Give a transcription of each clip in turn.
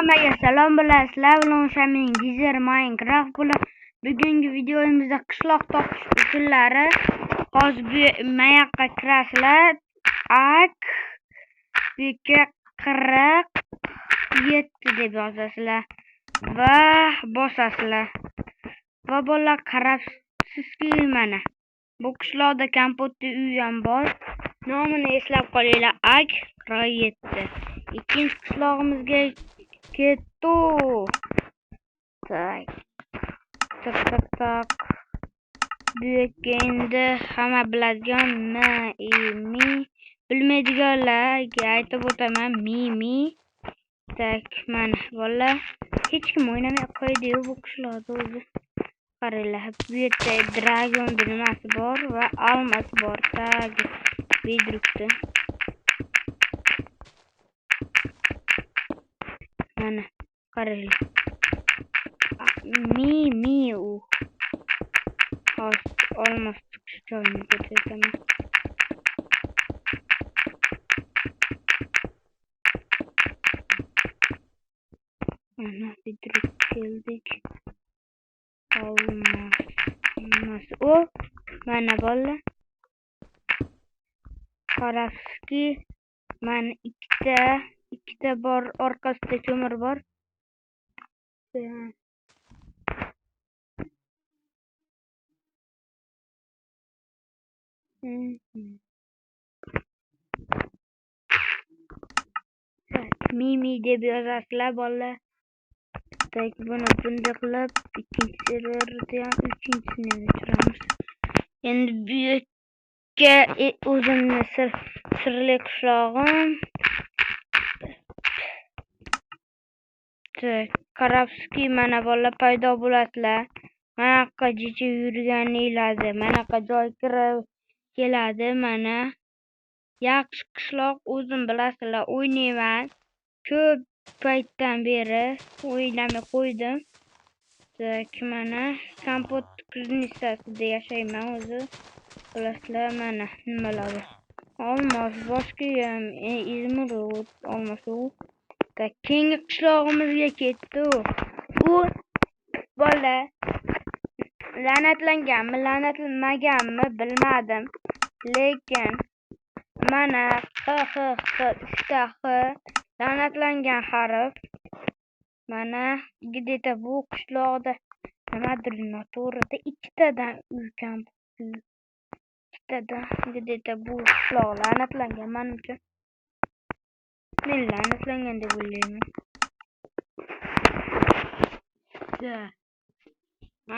Hammaga salom bilasizlar. Bilan Shamin Gizer Minecraft bilan bugungi videomizda qishloq topish usullari. Hozir bu yoqqa kirasizlar. Ak buyukka 47 deb yozasizlar va bosasizlar. Va bolalar qarabsizki, mana bu qishloqda kompotli uy ham bor. Nomini eslab qolinglar. Ak 47. Ikkinchi qishlog'imizga ketdik. Tak. Bu yerga endi hamma biladigan mi bilmaydiganlarga aytib o'taman. Mi. Tak, mana bolalar hech kim o'ynamay qo'ydi-yu bu qishloqda o'zi. Qaranglar, bu yerda dragon nimasi bor va almas bor. Tak, bedrukda. Mana qaranglar. Mi u. Hozir olmas chiqish joyini ko'rsataman. Mana bedruk keldik. Olmas. O, mana bolalar. Qarabsizki, mana ikkita bor, orqasida ko'mir bor. Mi deb yozasizlar bolalar. Tak, buni bunday qilib ikkinchi serverda ham uchinchisini o'chiramiz. Endi bu yerga o'zimni sirli qishlog'im. Tak, qarabsizki, mana bolalar paydo bo'lasizlar. Mana yoqqa jicha yurganinglarda mana yoqqa joy kirib keladi. Mana yaxshi qishloq, o'zim bilasizlar, o'ynayman. Ko'p paytdan beri o'ynamay qo'ydim. Tak, mana kompot kuznitsasida yashayman o'zi. Bilasizlar, mana nimalar bor. Olmos, boshqa ham izmirud olmos u. Tak, keyingi qishlog'imizga ketdik. U bola la'natlanganmi, la'natlanmaganmi bilmadim. Lekin mana uchta la'natlangan harf. Mana где-то bu qishloqda nimadir noto'g'rida ikkitadan uy ikkitadan где-то bu qishloq la'natlangan menimcha. Men la'natlangan deb o'ylayman.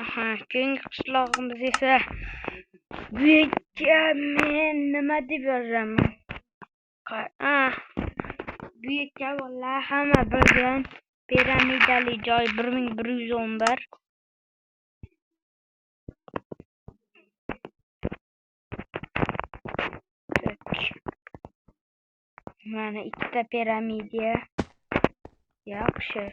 Aha, keyingi qishlog'imiz esa bu yerga men nima deb yozaman? Bu yerga bolalar hamma bilgan piramidali joy 1111. Mana ikkita piramida. Yaxshi.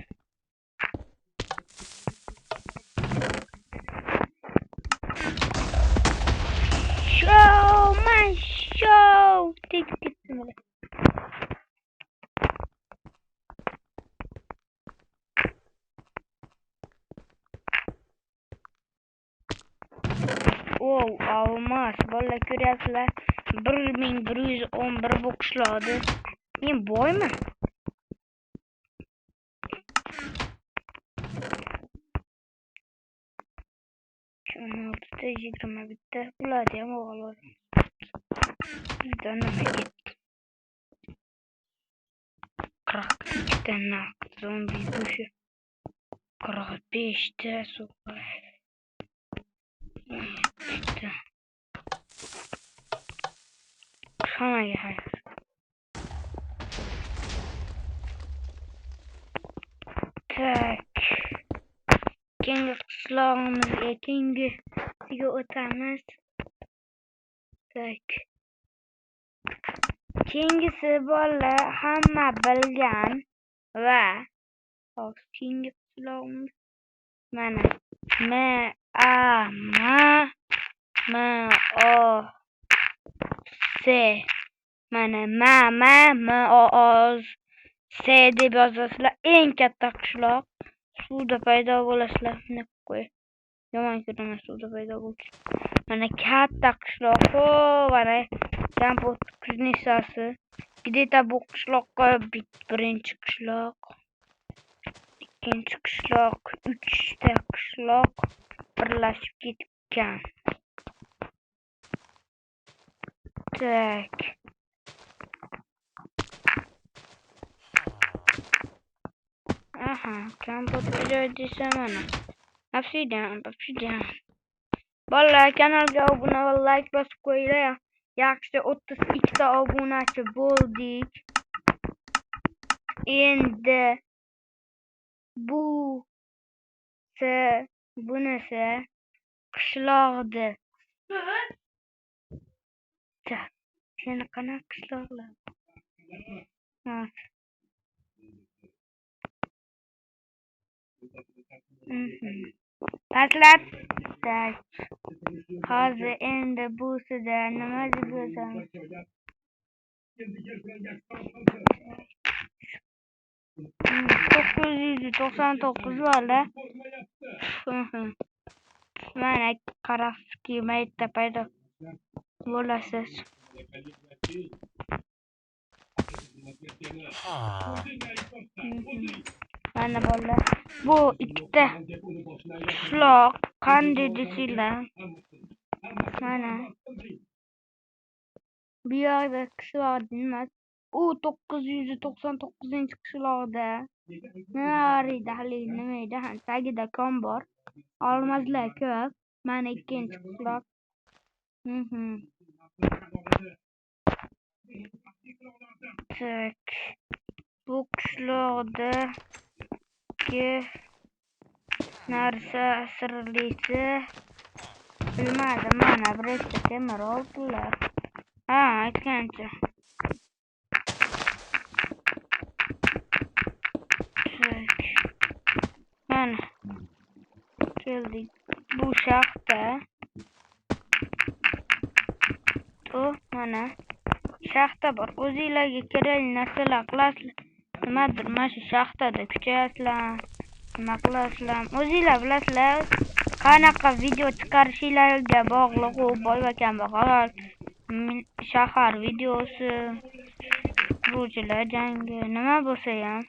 Show. Tik. Olmos. Bolalar ko'ryapsizlar. 1111 bu qishloqda. Men boyman. Oltita 20 bitta bo'ladi ham o'g'il. Bizdan nima ketdi? 42 ta naq zombi go'shi. 45 ta super. Hammaga xayr. Tak. Keyingi qishlog'imizga keyingisiga o'tamiz. Tak. Keyingisi bolalar hamma bilgan va keyingi qishlog'imiz mana S mana M O O S deb yozasizlar. Eng katta qishloq. Suvda paydo bo'lasizlar. Nima qo'y. Yomon ko'raman suvda paydo bo'lsa. Mana katta qishloq. Mana Kampot Kuznesasi. Где-то bu qishloqqa birinchi qishloq, ikkinchi qishloq, uchta qishloq birlashib ketgan. Tak. Aha, Kampot joy desa mana. Obsidian. Bolalar, kanalga obuna va like bosib qo'yinglar. Yaxshi 32 ta obunachi bo'ldik. Endi bunisi qishloqdi. Seni qanaqa qishloqlar? Paslatdik. Hozir endi busida nima deb yozamiz? 999 bola. Mana qarabki, maytda paydo bo'lasiz. Mana bola. Bu ikkita qishloq qanday desizlar? Mana bu yerda qishloq emas. U 999-qishloqda. Nari dalil nima edi? Tagida kon bor. Olmazlar ko'p. Mana ikkinchi qishloq. Tak. Bu qishloqdagi narsa sirlisi bilmadim. Mana birikta temir oldilar. Aytgancha. Mana keldik. Bu shaxta. Mana shaxta bor. O'zingizlarga kerakli narsalar qilasizlar. Nimadir mana shu shaxtada kuchayasizlar. Nima qilasizlar? O'zingizlar bilasizlar. Qanaqa video chiqarishingizga bog'liq u boy va kambag'al. Shahar videosi, quruvchilar jangi, nima bo'lsa ham.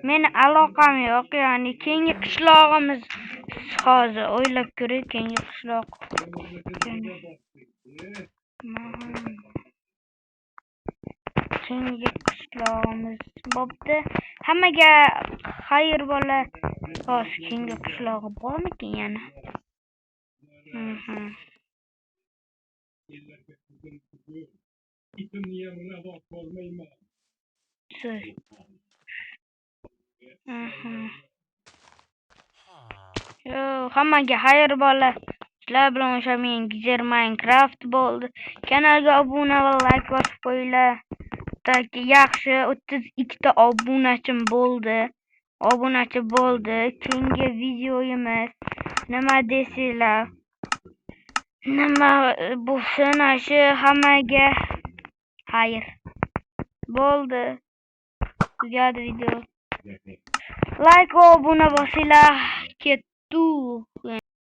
Meni aloqam yo'q, ya'ni keyingi qishlog'imiz hozir o'ylab ko'ring, keyingi qishloq. Keyingi qishlog'imiz bo'pti. Hammaga xayr bola. Xo'sh, keyingi qishlog'i bormikin yana? Hammaga xayr bola. Sizlar bilan o'sha men Gizer Minecraft bo'ldi. Kanalga obuna va like bosib qo'yinglar. Taki yaxshi 32 ta obunachim bo'ldi. Keyingi videoyimiz nima desizlar? Nima bo'lsin shu hammaga xayr. Bo'ldi. Tugadi video. Like va obuna bosinglar. Ketdi.